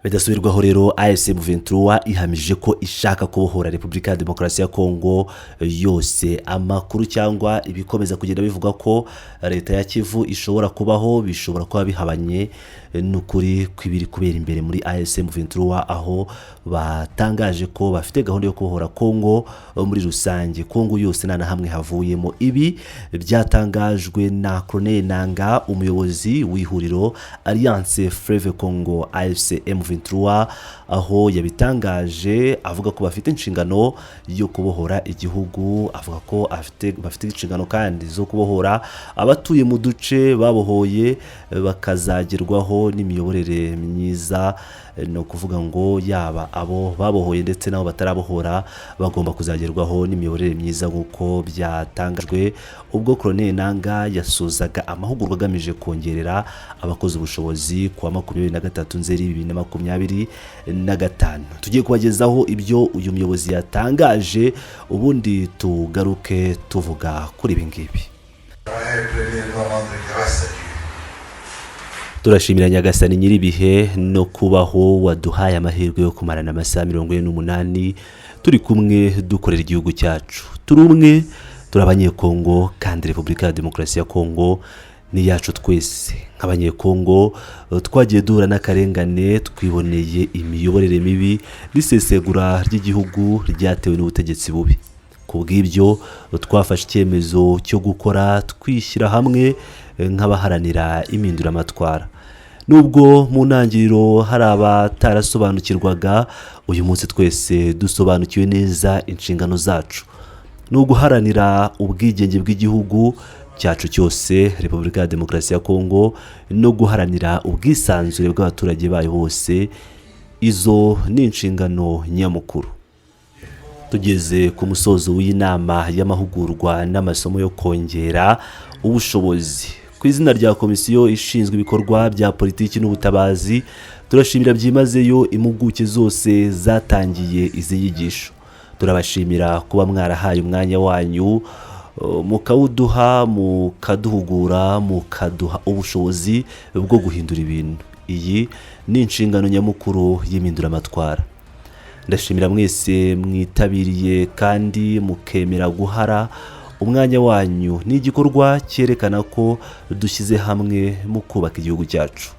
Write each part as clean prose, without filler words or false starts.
bidasubirwaho rero AFC M23 ihamije ko ishaka kubohora Repubulika ya Demokarasi ya Kongo yose. Amakuru cyangwa ibikomeza kugenda bivuga ko leta ya Kivu ishobora kubaho bishobora kuba bihabanye n'ukuri kwibiri kubera imbere muri AFC M23, aho batangaje ko bafite gahunda yo kubohora Kongo muri rusange, Kongo yose nta na hamwe havuyemo. Ibi byatangajwe na Colonel Nanga, umuyobozi w'ihuriro Alliance Fleuve Congo AFC M23, aho yabitangaje avuga ko bafite inshingano yo kubohora igihugu. Avuga ko bafite inshingano kandi zo kubohora abatuye mu duce babohoye, bakazagerwaho n'imiyoborere myiza. No kuvuga ngo yaba abo babohoye ndetse nabo batarabohora bagomba kuzagerwaho n'imiyoborere myiza nk'uko byatangajwe ubwo Colonel Nanga yasozaga amahugurwa agamije kongerera abakozi ubushobozi kuwa 23 Nzeri 2025. Tugiye kubagezaho ibyo uyu muyobozi yatangaje, ubundi tugaruke tuvuga kuri ibi ngibi. Turashimira Nyagasani nyiribihe no kubaho waduhaye amahirwe yo kumarana amasaha 48 turi kumwe dukorera igihugu cyacu. Turi umwe, turabanyekongo kandi Repubulika ya Demokarasi ya Kongo ni yacu twese. Nk'abanyekongo twagiye duhura n'akarengane, twiboneye imiyoborere mibi n'isesegura ry'igihugu ryatewe n'ubutegetsi bubi. Kubw'ibyo twafashe icyemezo cyo gukora twishyira hamwe nk'abaharanira impinduramatwara. Nubwo mu ntangiriro hari abatarasobanukirwaga, uyu munsi twese dusobanukiwe neza inshingano zacu. No guharanira ubwigenge bw'igihugu cyacu cyose Repubulika ya Demokarasi ya Kongo, no guharanira ubwisanzure bw'abaturage bayo bose. Izo ni inshingano nyamukuru. Tugeze ku musozo w'inama y'amahugurwa n'amasomo yo kongera ubushobozi. Ku izina rya komisiyo ishinzwe ibikorwa bya politiki n'ubutabazi, turashimira byimazeyo impuguke zose zatangiye izi nyigisho. Turabashimira kuba mwarahaye umwanya wanyu, mukawuduha, mukaduhugura, mukaduha ubushobozi bwo guhindura ibintu. Iyi ni inshingano nyamukuru y'impinduramatwara. Ndashimira mwese mwitabiriye kandi mukemera guhara umwanya wanyu. Ni igikorwa cyerekana ko dushyize hamwe mu kubaka igihugu cyacu.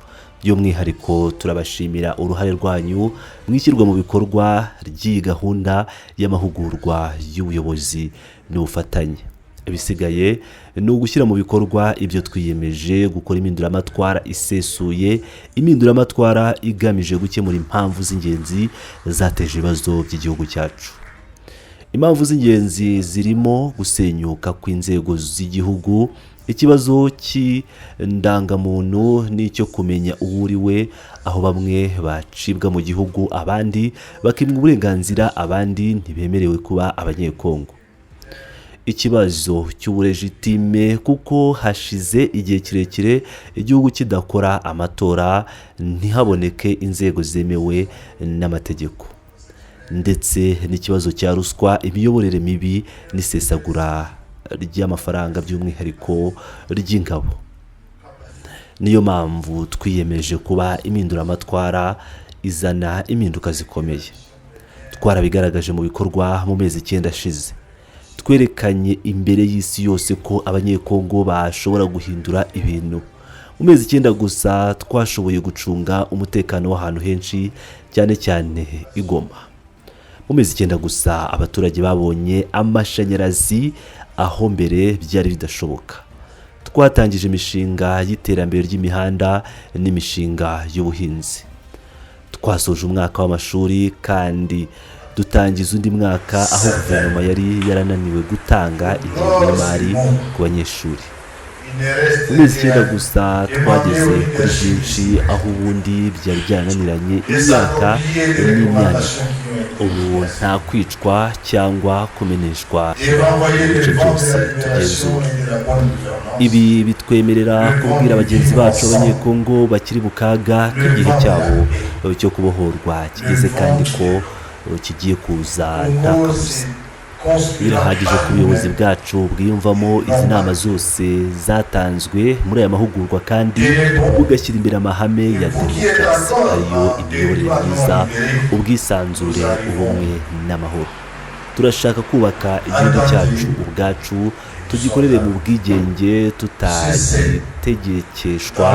By'umwihariko turabashimira uruhare rwanyu mwishyirwa mu bikorwa ry'iyi gahunda y'amahugurwa y'ubuyobozi n'ubufatanye. Ibisigaye ni ugushyira mu bikorwa ibyo twiyemeje gukora impinduramatwara isesuye, impinduramatwara igamije gukemura impamvu z'ingenzi zateje ibibazo by'igihugu cyacu. Impamvu z'ingenzi zirimo gusenyuka kw'inzego z'igihugu, ikibazo cy'indangamuntu n'icyo kumenya uwo uri we, aho bamwe bacibwa mu gihugu, abandi bakimwa uburenganzira, abandi ntibemerewe kuba abanyekongo. Ikibazo cy'uburegitime, kuko hashize igihe kirekire igihugu kidakora amatora, ntihaboneke inzego zemewe n'amategeko. Ndetse n'ikibazo cya ruswa, imiyoborere mibi n'isesagura ry'amafaranga by'umwihariko ry'ingabo. Niyo mpamvu twiyemeje kuba impinduramatwara izana impinduka zikomeye. Twarabigaragaje mu bikorwa mu mezi 9 ashize. Twerekanye imbere y'isi yose ko abanyekongo bashobora guhindura ibintu. Mu mezi 9 gusa twashoboye gucunga umutekano w'ahantu henshi, cyane cyane i Goma. Mu mezi 9 gusa abaturage babonye amashanyarazi aho mbere byari bidashoboka. Twatangije imishinga y'iterambere ry'imihanda n'imishinga y'ubuhinzi. Twasoje umwaka w'amashuri kandi dutangiza undi mwaka aho guverinoma yari yarananiwe gutanga ingengo y'imari ku banyeshuri. Mu mezi 9 gusa twageze kuri byinshi, aho ubundi byari byananiranye imyaka n'imyaka. Ubu nta kwicwa cyangwa kumeneshwa mu bice byose tugenzura. Ibi bitwemerera kubwira abagenzi bacu abanyekongo bakiri mu kaga k'igihe cyabo cyo kubohorwa kigeze, kandi ko kigiye kuza nta kabuza. birahagije ku buyobozi bwacu bwiyumvamo izi nama zose zatanzwe muri aya mahugurwa kandi bugashyira imbere amahame ya demokarasi ariyo imiyoborere myiza, ubwisanzure, ubumwe n'amahoro. Turashaka kubaka igihugu cyacu ubwacu, tugikorere mu bwigenge, tutagitegekeshwa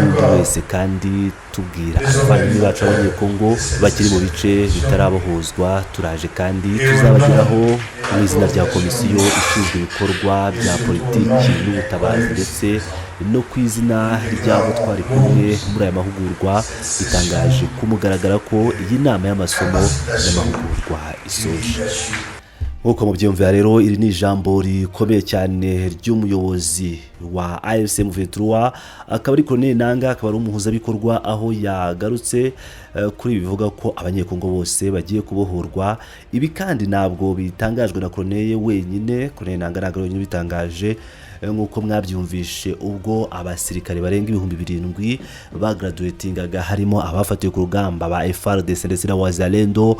n'undi wese, kandi tubwira abavandimwe bacu b'abanyekongo bakiri mu bice bitarabohozwa turaje kandi tuzabageraho mu izina rya komisiyo ishinzwe ibikorwa bya politiki n'ubutabazi ndetse no ku izina ry'abo twari kumwe muri aya mahugurwa. Bitangaje ku mugaragara ko iyi nama y'amasomo y'amahugurwa isoje. Nk'uko mubyumvira rero, iri ni ijambo rikomeye cyane ry'umuyobozi wa AFC M23, akaba ari Colonel Nanga, akaba ari umuhuzabikorwa, aho yagarutse kuri bivuga ko abanyekongo bose bagiye kubohorwa. Ibi kandi ntabwo bitangajwe na Colonel wenyine. Colonel Nanga ntabwo wenyine bitangaje, nk'uko mwabyumvishe ubwo abasirikare barenga 7,000 bagraduatingaga, harimo abafatiwe ku rugamba ba FARDC ndetse na Wazalendo.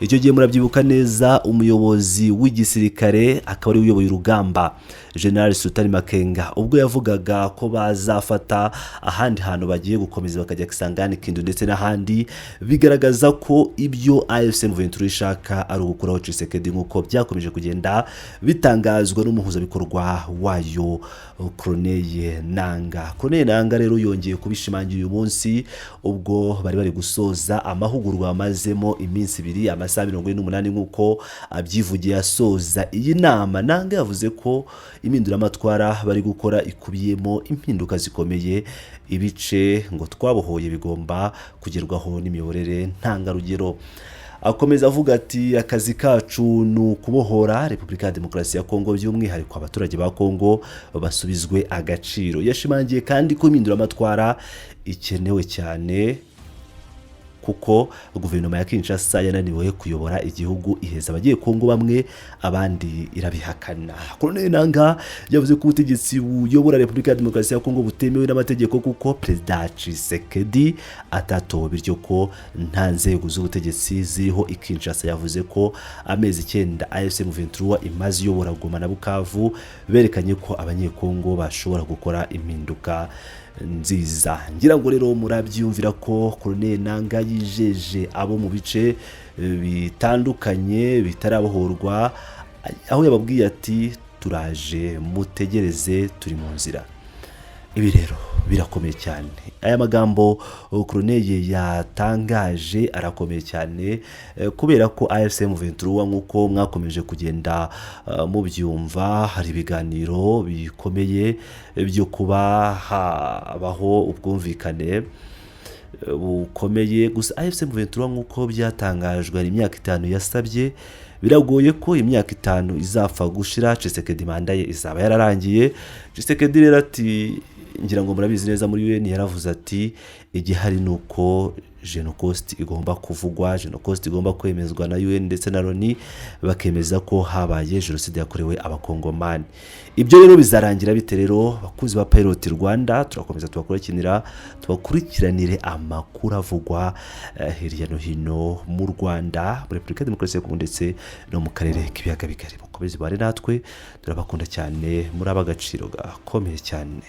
Icyo gihe murabyibuka neza, umuyobozi w'igisirikare akaba ari uyoboye urugamba General Sultani Makenga, ubwo yavugaga ko bazafata ahandi hantu bagiye gukomeza bakajya Kisangani, Kindu ndetse n'ahandi, bigaragaza ko ibyo AFC M23 ishaka ari ugukuraho Tshisekedi, nk'uko byakomeje kugenda bitangazwa n'umuhuzabikorwa wayo Colonel Nanga. Colonel Nanga rero yongeye kubishimangira uyu munsi ubwo bari gusoza amahugurwa amazemo iminsi 2 amasaha 48 nk'uko abyivugiye asoza iyi nama. Nanga yavuze ko impinduramatwara bari gukora ikubiyemo impinduka zikomeye, ibice ngo twabohoye bigomba kugerwaho n'imiyoborere ntangarugero. Akomeza avuga ati akazi kacu ni ukubohora Repubulika ya Demokarasi ya Kongo, by'umwihariko abaturage ba Kongo basubizwe agaciro. Yashimangiye kandi ko impinduramatwara ikenewe cyane kuko guverinoma ya Kinshasa yananiwe kuyobora igihugu, iheza abagiye Kongo bamwe, abandi irabihakana. Colonel Nanga yavuze ko ubutegetsi buyobora Repubulika ya Demokarasi ya Kongo butemewe n'amategeko kuko Perezida Tshisekedi atatowe, bityo ko nta nzego z'ubutegetsi ziriho i Kinshasa. Yavuze ko amezi 9 AFC M23 imaze iyobora Goma na Bukavu berekanye ko abanyekongo bashobora gukora impinduka nziza. Ngira ngo rero murabyumvira ko Colonel Nanga yijeje abo mu bice bitandukanye bitarabohorwa, aho yababwiye ati turaje mutegereze, turi mu nzira. Ibi rero birakomeye cyane. Aya magambo Colonel yatangaje arakomeye cyane kubera ko AFC M23 nk'uko mwakomeje kugenda mubyumva, hari ibiganiro bikomeye byo kuba habaho ubwumvikane bukomeye. Gusa AFC M23 nk'uko byatangajwe ari imyaka 5 yasabye, biragoye ko imyaka 5 izapfa gushira. Tshisekedi manda ye izaba yararangiye. Tshisekedi rero ati, ngira ngo murabizi neza, muri UN yaravuze ati igihari nuko Genocost igomba kuvugwa, Genocost igomba kwemezwa na UN ndetse na Loni, bakemeza ko habaye jenoside yakorewe abakongomani. Ibyo rero bizarangira bite rero? Bakuzi ba Pilot Rwanda turakomeza tubakurikiranire amakuru avugwa hirya no hino mu Rwanda, muri Repubulika ya Demokarasi ya Kongo ndetse no mu karere k'ibiyaga bigari. Mukomeze bare natwe, turabakunda cyane, muri abagaciro gakomeye cyane.